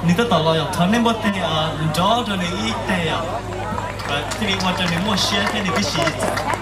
你都到了呀，他那么的啊，找着你一的呀，这里我这里莫写，这里必须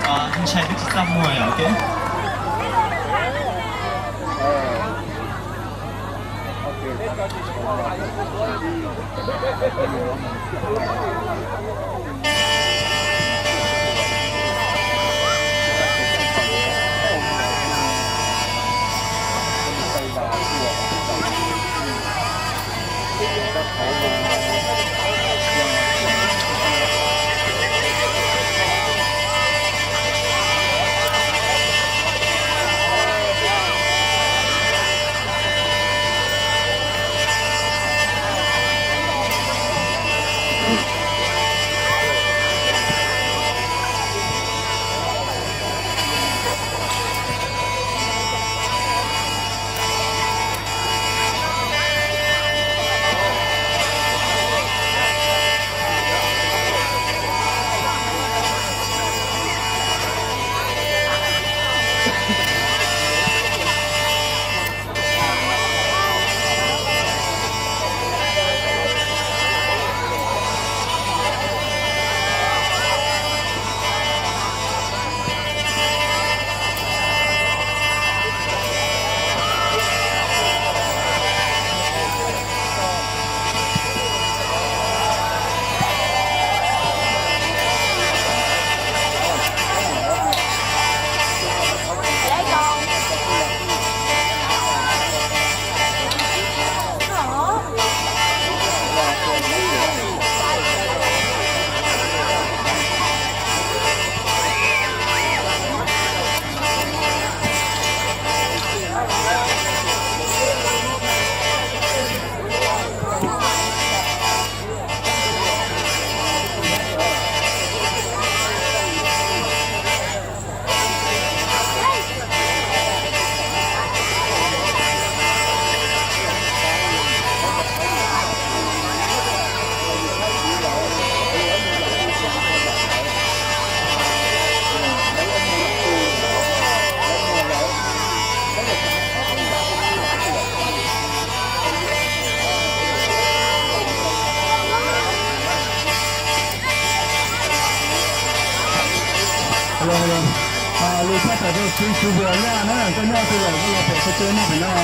啊，你才必须怎么呀？OK？lùi thoát phải được chú vừa nha nó là cho nhau từ ở bây giờ phải có chơi nó phải nào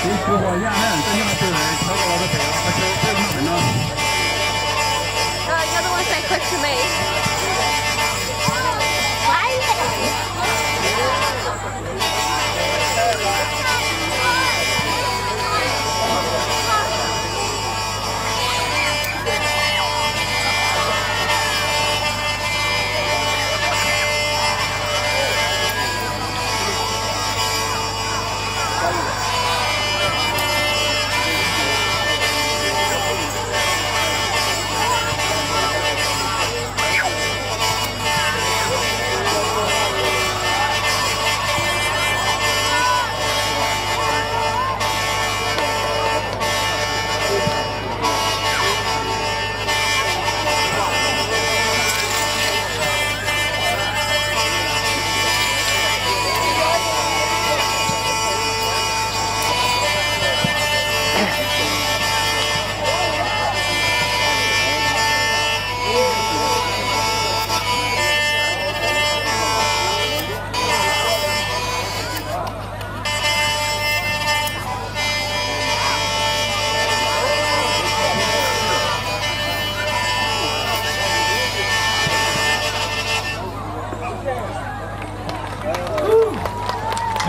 chú vừa nha nó là cho nhau từ ở nó có thể có chơi nó phải nào you're the one that quick to me.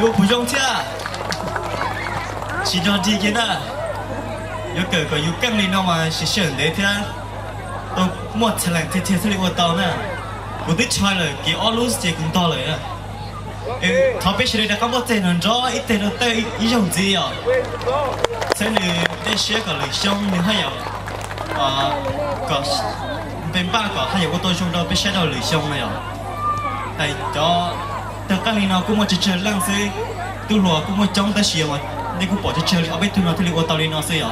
Yo不用吃，chỉ cho đi kia đó. Yo cởi có yo căng lên nó mà sẽ sửa đấy thế. Tôi một lần thế thế thế tôi tao nè. Tôi thích chơi rồi, cái alus chỉ cũng to rồi á. Thằng bé sẽ đi đã có một tên nó rõ ít tên nó tới ít giống gì à. Thế này để sửa cái lịch sống như thế nào? Có bên ba có hay có tôi trong đó biết sửa đâu lịch sống này à. Tại cho tất cả những nó cũng một chơi lăng xí, tu lùa cũng một trong ta xìa mà, nên cũng bỏ chơi ở bên tu nó thì liệu tao lên nó xí à.